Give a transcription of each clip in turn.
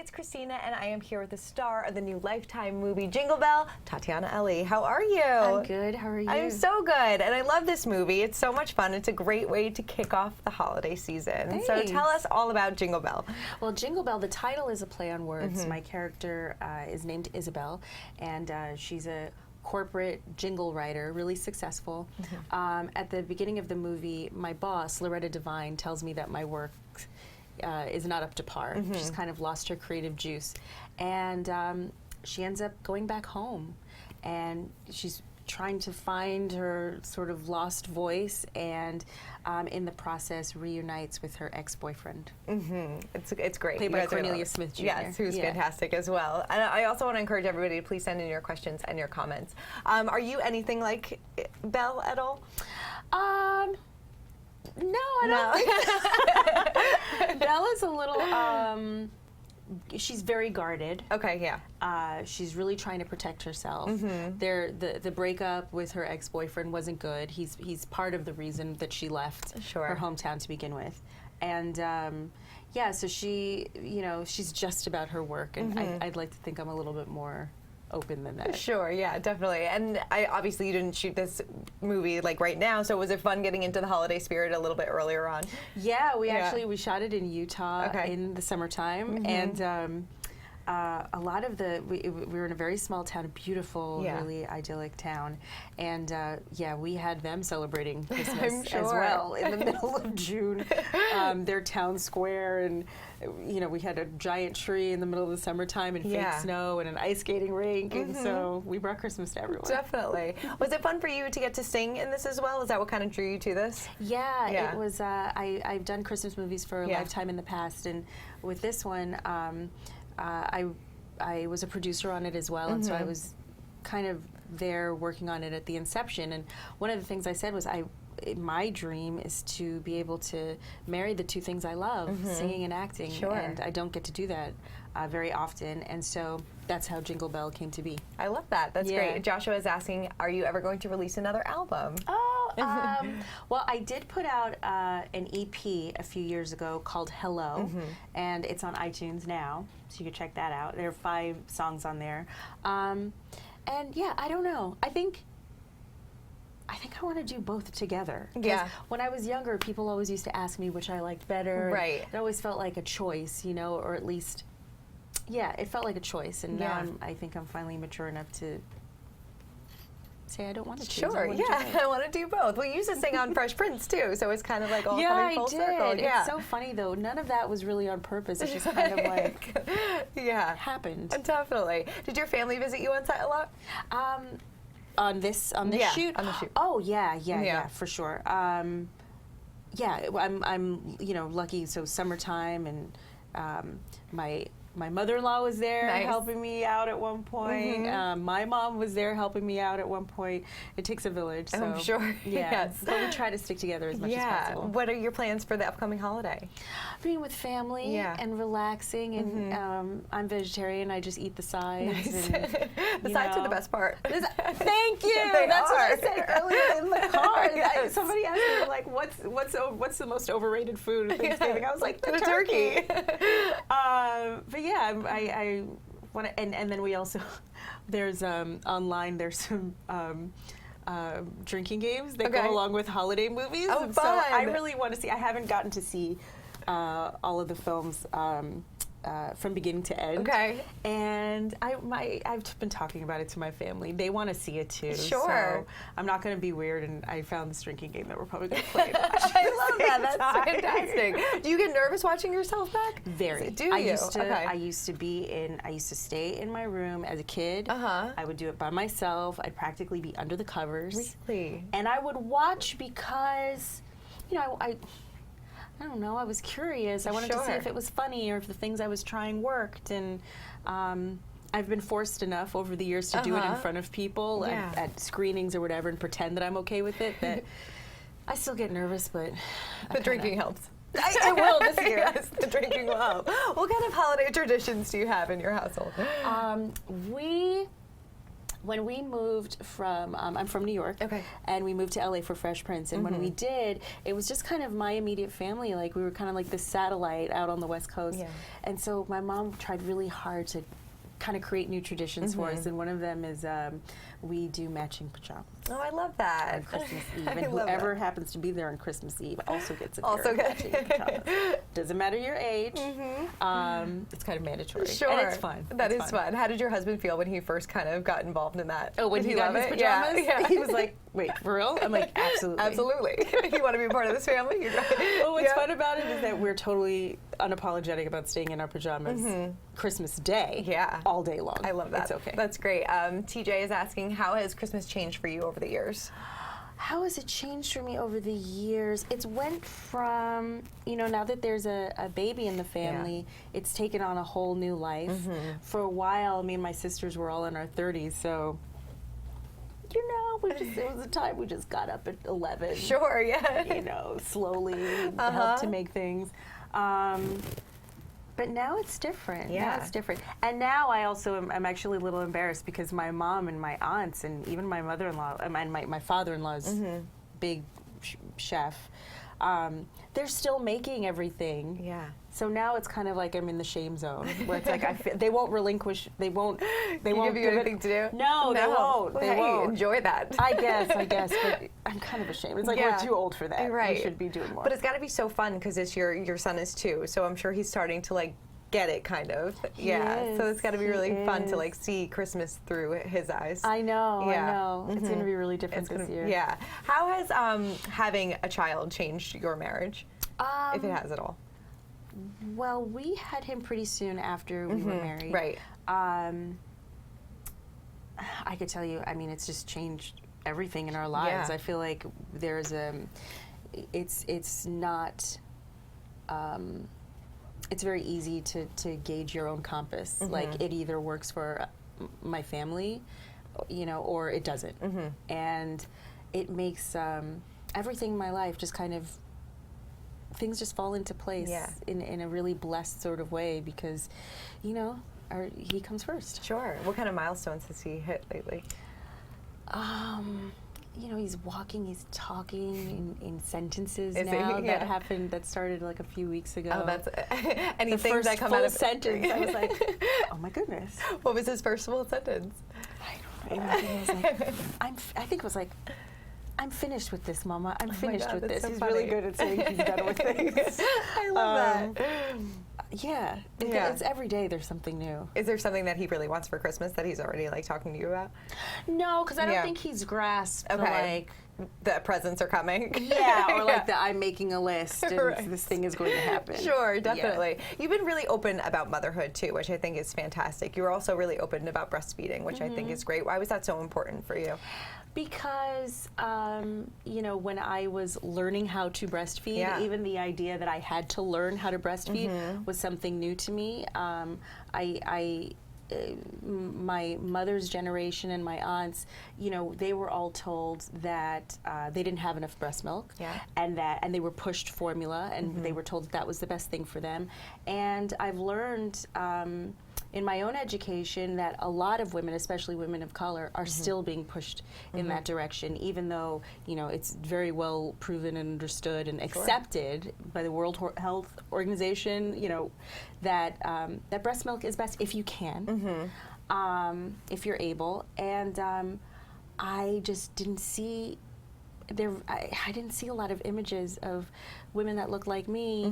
it's Christina, and I am here with the star of the new Lifetime movie, Jingle Bell, Tatyana Ali. How are you? I'm good. How are you? I'm so good, and I love this movie. It's so much fun. It's a great way to kick off the holiday season. Thanks. So tell us all about Jingle Bell. Well, Jingle Bell, the title is a play on words. My character is named Isabel, and she's a corporate jingle writer, really successful. At the beginning of the movie, my boss, Loretta Devine, tells me that my work is not up to par. She's kind of lost her creative juice. And she ends up going back home. And she's trying to find her sort of lost voice, and in the process reunites with her ex-boyfriend. It's great. Played by Cornelius Smith Jr. Yes, who's fantastic as well. And I also want to encourage everybody to please send in your questions and your comments. Are you anything like Belle at all? No, I don't think so. Bella's a little, she's very guarded. Okay, yeah. She's really trying to protect herself. The breakup with her ex-boyfriend wasn't good. He's part of the reason that she left her hometown to begin with. And yeah, so she, she's just about her work, and I'd like to think I'm a little bit more open than that. Sure, yeah, definitely. And obviously you didn't shoot this movie like right now, so was it fun getting into the holiday spirit a little bit earlier on? Yeah, we shot it in Utah in the summertime, and a lot of we were in a very small town, a beautiful, really idyllic town, and yeah, we had them celebrating Christmas as well in the middle of June, their town square, and we had a giant tree in the middle of the summertime and fake snow and an ice skating rink, and so we brought Christmas to everyone. Definitely. Was it fun for you to get to sing in this as well? Is that what kind of drew you to this? Yeah, it was. I've done Christmas movies for Lifetime in the past, and with this one, I was a producer on it as well, and so I was kind of there working on it at the inception. And one of the things I said was, my dream is to be able to marry the two things I love, singing and acting, and I don't get to do that very often, and so that's how Jingle Bell came to be. I love that. That's great. Joshua is asking, are you ever going to release another album? Well, I did put out an EP a few years ago called Hello, and it's on iTunes now, so you can check that out. There are 5 songs on there. And yeah, I don't know. I think I want to do both together. Yeah. When I was younger, people always used to ask me which I liked better. Right. It always felt like a choice, or at least, yeah, it felt like a choice. And now I think I'm finally mature enough to say I don't want to choose. Sure, I want to do both. Well, you used to sing on Fresh Prince too, so it's kind of like all coming full circle. Yeah, it's so funny though. None of that was really on purpose. It's just kind of like happened. Definitely. Did your family visit you on set a lot? On this shoot? On the shoot. Oh yeah, for sure. Yeah, I'm lucky. So summertime, and my mother-in-law was there helping me out at one point. My mom was there helping me out at one point. It takes a village. So, I'm sure. Yes. But we try to stick together as much as possible. What are your plans for the upcoming holiday? Being with family and relaxing. And I'm vegetarian. I just eat the sides. And, the sides are the best part. Thank you. That's what I said earlier in the car. Somebody asked me like, what's the most overrated food at Thanksgiving? I was like, the turkey. But yeah, I want to, and then we also, there's online, there's some drinking games that go along with holiday movies. Oh, and fun. So I really want to see, I haven't gotten to see all of the films from beginning to end. And I've been talking about it to my family. They want to see it too. Sure. So I'm not going to be weird, and I found this drinking game that we're probably going to play. I love that. That's fantastic. Do you get nervous watching yourself back? Very. Do you? I used to stay in my room as a kid. I would do it by myself. I'd practically be under the covers. Really? And I would watch because, I don't know, I was curious. I wanted to see if it was funny or if the things I was trying worked. And I've been forced enough over the years to do it in front of people at screenings or whatever, and pretend that I'm okay with it, that I still get nervous, but the drinking helps. It will this year. Yes, the drinking will help. What kind of holiday traditions do you have in your household? When we moved from, I'm from New York, Okay. and we moved to LA for Fresh Prince. And when we did, it was just kind of my immediate family. Like, we were kind of like this satellite out on the West Coast. Yeah. And so my mom tried really hard to kind of create new traditions for us. And one of them is we do matching pajamas. Oh, I love that. On Christmas Eve, I and love whoever that. happens to be there on Christmas Eve also gets a Also pair of good. matching pajamas. Doesn't matter your age. It's kind of mandatory. Sure. And it's fun. That It's is fun. How did your husband feel when he first kind of got involved in that? Oh, when Did he got love his it? Yeah, pajamas? yeah. He was like, wait, for real? I'm like, absolutely. Absolutely. You want to be part of this family? You're right. Well, what's Yeah. fun about it is that we're totally unapologetic about staying in our pajamas Christmas Day, Yeah. all day long. I love that. It's okay. That's great. TJ is asking, how has Christmas changed for you over the years? How has it changed for me over the years? It's went from, now that there's a baby in the family, it's taken on a whole new life. For a while, me and my sisters were all in our 30s, so it was a time we just got up at 11. Sure, yeah. Slowly helped to make things. But now it's different. Yeah. Now it's different. And now I also am actually a little embarrassed because my mom and my aunts and even my mother-in-law and my father-in-law's big chef, they're still making everything. Yeah. So now it's kind of like I'm in the shame zone where it's like they won't relinquish, they won't Give you anything to do? No, they won't. Well, They hey, won't. enjoy that. I guess, but I'm kind of ashamed. It's like Yeah. we're too old for that. Right. We should be doing more. But it's got to be so fun because it's your son is 2, so I'm sure he's starting to like get it kind of. Yeah. So it's got to be really fun to like see Christmas through his eyes. I know. Yeah. It's going to be really different It's this gonna- year. Yeah. How has having a child changed your marriage, if it has at all? Well, we had him pretty soon after we were married. Right. I could tell you, it's just changed everything in our lives. Yeah. I feel like there's it's not, it's very easy to gauge your own compass. Like, it either works for my family, or it doesn't. And it makes everything in my life just kind of, things just fall into place in a really blessed sort of way because, he comes first. Sure. What kind of milestones has he hit lately? He's walking, he's talking in sentences Is he? now. Yeah. That started like a few weeks ago. Oh, that's the anything first that come full out of sentence. I was like, oh my goodness. What was his first full sentence? I don't know. It was like, I think it was like, I'm finished with this, Mama. I'm finished God, with that's this. so He's funny. really good at saying he's done with things. I love that. Yeah. Yeah. It's every day there's something new. Is there something that he really wants for Christmas that he's already like talking to you about? No, because I don't Yeah. think he's grasped the, Okay. like, The presents are coming. yeah, or like Yeah. the I'm making a list and Right. this thing is going to happen. Sure, definitely. You've been really open about motherhood too, which I think is fantastic. You were also really open about breastfeeding, which I think is great. Why was that so important for you? Because, when I was learning how to breastfeed, Yeah. even the idea that I had to learn how to breastfeed was something new to me. My mother's generation and my aunts, they were all told that they didn't have enough breast milk, Yeah. and they were pushed formula, and they were told that was the best thing for them. And I've learned in my own education that a lot of women, especially women of color, are still being pushed in that direction, even though it's very well proven and understood and accepted by the World Health Organization, that that breast milk is best if you can, if you're able. And I just didn't see I didn't see a lot of images of women that look like me.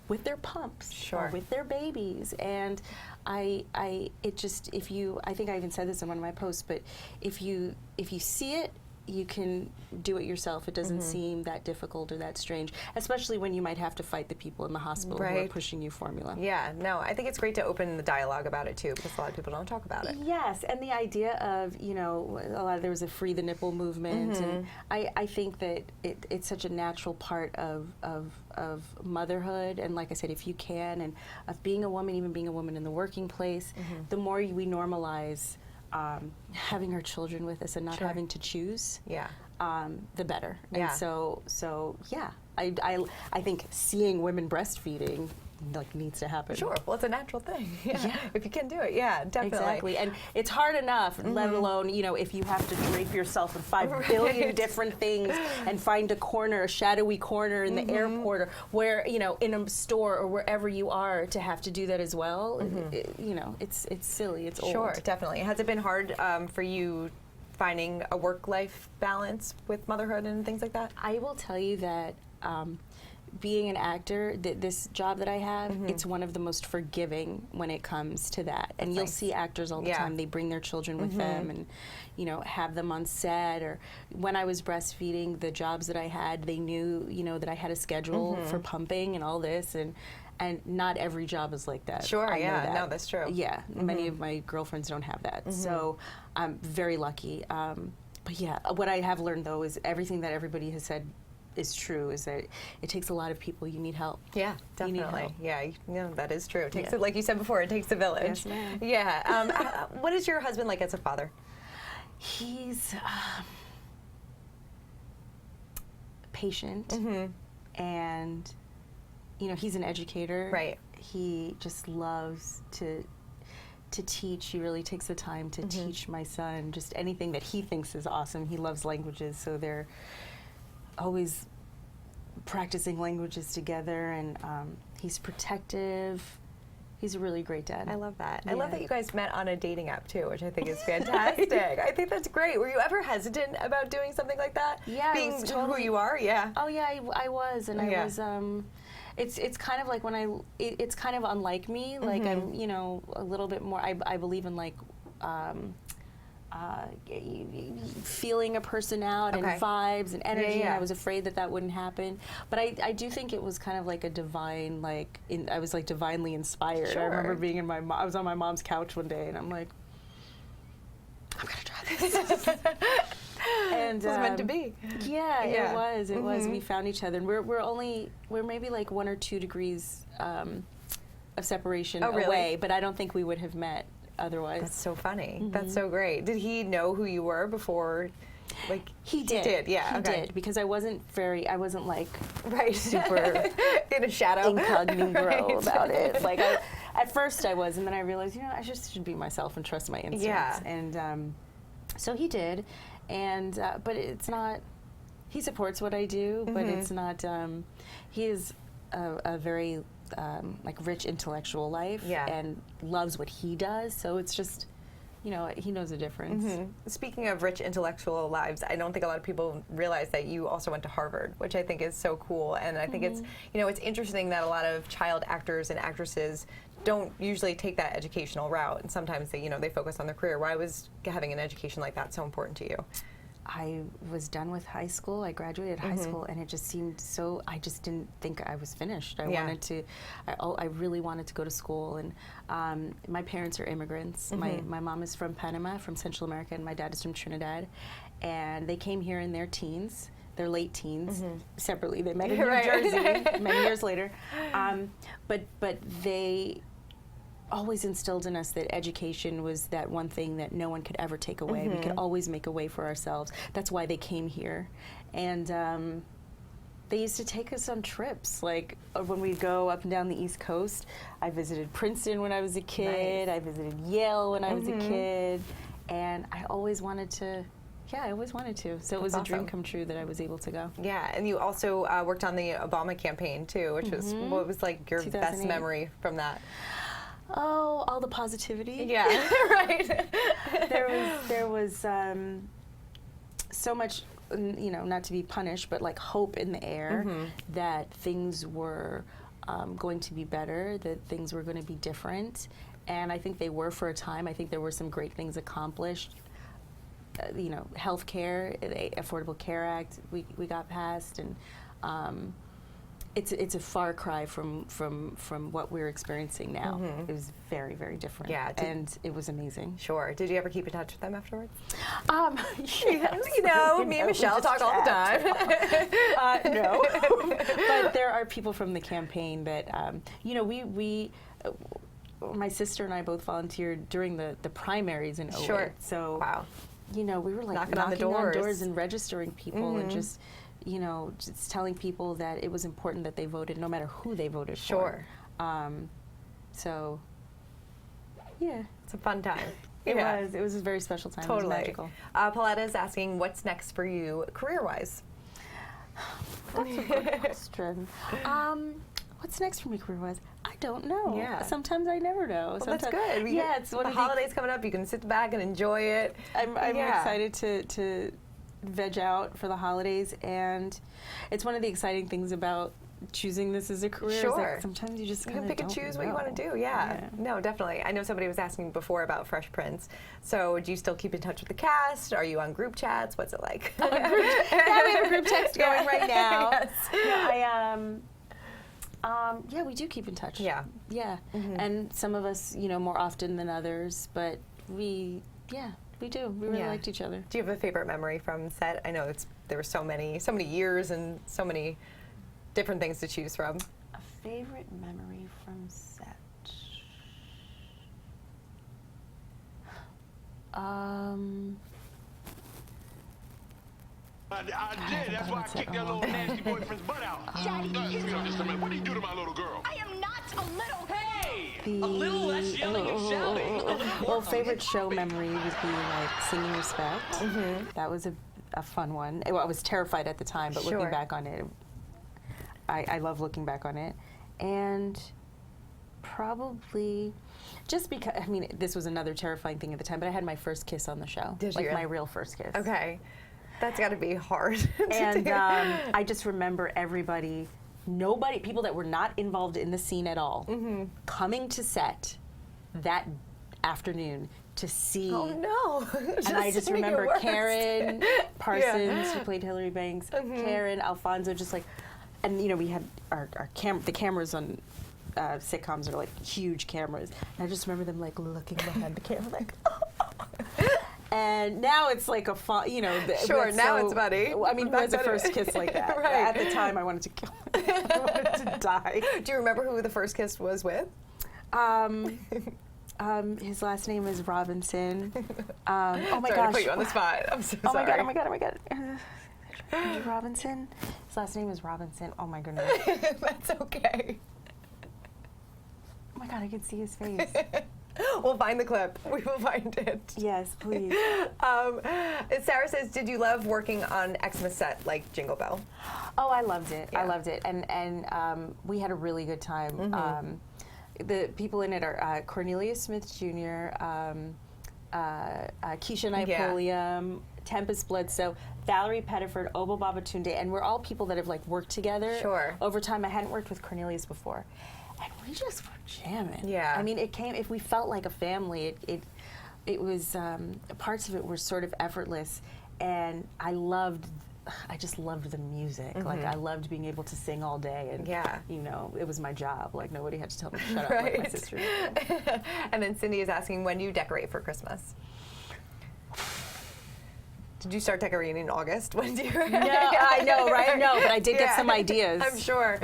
With their pumps, Sure. or with their babies, and I think I even said this in one of my posts, but if you see it, you can do it yourself. It doesn't seem that difficult or that strange, especially when you might have to fight the people in the hospital who are Right. pushing you formula. Yeah, no, I think it's great to open the dialogue about it too, because a lot of people don't talk about it. Yes, and the idea of, there was a free the nipple movement, and I think that it's such a natural part of motherhood, and like I said, if you can, and of being a woman, even being a woman in the working place, the more we normalize having our children with us and not Sure. having to choose, Yeah. the better. Yeah. And so yeah, I think seeing women breastfeeding like needs to happen. Sure. Well, it's a natural thing. Yeah. If you can do it. Yeah, definitely. Exactly. And it's hard enough, let alone, you know, if you have to drape yourself in 5 billion different things and find a corner, a shadowy corner in the airport, or where, you know, in a store or wherever you are, to have to do that as well. You know, it's silly. It's old. Sure, definitely. Has it been hard for you finding a work-life balance with motherhood and things like that? I will tell you that being an actor, this job that I have, it's one of the most forgiving when it comes to that. And you'll see actors all the time. They bring their children with them and, you know, have them on set. Or when I was breastfeeding, the jobs that I had, they knew, you know, that I had a schedule for pumping and all this. And not every job is like that. Sure, I know that. No, that's true. Yeah, many of my girlfriends don't have that. So I'm very lucky. But yeah, what I have learned though is everything that everybody has said is true, is that it takes a lot of people. You need help. Yeah, definitely. Yeah, that is true. It takes, like you said before, it takes a village. Yes, ma'am. Yeah. What is your husband like as a father? He's patient, and you know, he's an educator. Right. He just loves to teach. He really takes the time to teach my son just anything that he thinks is awesome. He loves languages, so they're always practicing languages together, and he's protective. He's a really great dad. I love that. Yeah. I love that you guys met on a dating app too, which I think is fantastic. I think that's great. Were you ever hesitant about doing something like that? Yeah, being totally, who you are. Yeah. Oh yeah, I was, and I was. It's kind of like when it's kind of unlike me. Like I'm, you know, a little bit more. I believe in like. Feeling a person out and vibes and energy, and I was afraid that wouldn't happen. But I do think it was kind of like a divine, like, I was like divinely inspired. I remember being in I was on my mom's couch one day, and I'm like, I'm gonna try this. And it was meant to be. Yeah, it was. It was. We found each other, and we're maybe like 1 or 2 degrees of separation away, but I don't think we would have met otherwise. That's so funny. That's so great. Did he know who you were before? Like he did. He did, because I wasn't like super in a shadow incognito about it. Like at first I was, and then I realized, you know, I just should be myself and trust my instincts. Yeah. And so he did, and but it's not. He supports what I do, but it's not. He is a very like rich intellectual life, and loves what he does. So it's just, you know, he knows the difference. Speaking of rich intellectual lives, I don't think a lot of people realize that you also went to Harvard, which I think is so cool. And I think it's, you know, it's interesting that a lot of child actors and actresses don't usually take that educational route, and sometimes they, you know, they focus on their career. Why was having an education like that so important to you? I was done with high school. I graduated high school, and it just seemed so. I just didn't think I was finished. I wanted to. I really wanted to go to school, and my parents are immigrants. My mom is from Panama, from Central America, and my dad is from Trinidad, and they came here in their teens. Their late teens, separately. They met in New Jersey many years later, but they always instilled in us that education was that one thing that no one could ever take away. We could always make a way for ourselves. That's why they came here. And they used to take us on trips. Like when we go up and down the East Coast, I visited Princeton when I was a kid. I visited Yale when I was a kid. And I always wanted to. Yeah, I always wanted to. So it was a dream come true that I was able to go. Yeah, and you also worked on the Obama campaign too, which was, what was like your best memory from that? Oh, all the positivity. Yeah, right. There was so much, you know, not to be punished, but like hope in the air that things were going to be better, that things were going to be different. And I think they were for a time. I think there were some great things accomplished. You know, health care, the Affordable Care Act, we got passed, and it's a far cry from what we're experiencing now. It was very, very different. Yeah, and it was amazing. Sure. Did you ever keep in touch with them afterwards? Yes. You know, me and Michelle talk all the time. No, but there are people from the campaign that you know, we my sister and I both volunteered during the primaries in 08. Sure. So wow. You know, we were like knocking on doors and registering people and just, you know, just telling people that it was important that they voted, no matter who they voted for. So, yeah. It's a fun time. It was a very special time. Totally. It was magical. Pauletta is asking, what's next for you career-wise? That's a good question. What's next for me career-wise? I don't know. Yeah. Sometimes I never know. Well, that's good. It's one of the holidays coming up. You can sit back and enjoy it. I'm excited to veg out for the holidays, and it's one of the exciting things about choosing this as a career. Sure. Is like sometimes you just You can pick and choose what you want to do. Yeah. No, definitely. I know somebody was asking before about Fresh Prince. So do you still keep in touch with the cast? Are you on group chats? What's it like? We have a group text going right now. Yes. Yeah, we do keep in touch. Yeah. And some of us, more often than others, but we do. We really liked each other. Do you have a favorite memory from set? I know there were so many years and so many different things to choose from. A favorite memory from set. I did. That's why I kicked that little nasty boyfriend's butt out. Daddy, Just a minute. What did you do to my little girl? I am not a little. Hey! A little less yelling and shouting. A little more. Well, favorite show memory would be like Singing Respect. That was a fun one. I was terrified at the time, but looking back on it, I love looking back on it. And probably just because, this was another terrifying thing at the time, but I had my first kiss on the show. Did like you? my real first kiss. Okay. That's got to be hard. And I just remember people that were not involved in the scene at all, coming to set that afternoon to see. Oh no! And I just remember Karen Parsons, who played Hillary Banks, Karen, Alfonso, just like, and we had the cameras on sitcoms are like huge cameras, and I just remember them like looking behind the camera like. And now it's like a fun, Sure, now it's funny. Who has a first kiss like that? Right. At the time, I wanted to kill him. I wanted to die. Do you remember who the first kiss was with? His last name is Robinson. Oh my Sorry gosh. to put you on the spot. I'm so sorry. Oh my god. Andrew Robinson? His last name is Robinson. Oh my goodness. That's okay. Oh my god, I can see his face. We'll find the clip. We will find it. Yes, please. Sarah says, did you love working on Xmas set like Jingle Bell? Oh, I loved it. Yeah. I loved it. And we had a really good time. The people in it are Cornelius Smith Jr., Keisha Napoleon, Tempest Bledsoe, Valerie Pettiford, Obo Babatunde, and we're all people that have worked together over time. I hadn't worked with Cornelius before. And we just were jamming. Yeah. If we felt like a family, it was, parts of it were sort of effortless, and I just loved the music. Like, I loved being able to sing all day, and, it was my job. Like, nobody had to tell me to shut up like my sister did. And then Cindy is asking, when do you decorate for Christmas? Did you start decorating in August? When do you? No, I know, right? No, but I did get some ideas. I'm sure.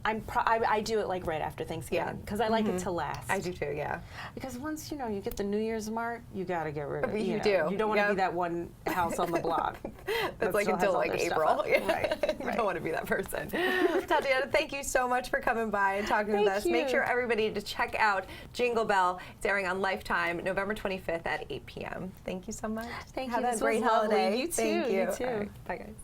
I do it right after Thanksgiving because I like it to last. I do too, yeah. Because once you get the New Year's mark, you got to get rid of it. You do. You don't want to be that one house on the block. That's until April. Right. You don't want to be that person. Tatyana, thank you so much for coming by and talking with us. Make sure everybody to check out Jingle Bell. It's airing on Lifetime, November 25th at 8 p.m. Thank you so much. Thank you. Have a great holiday. You too. Thank you. You too. All right. Bye, guys.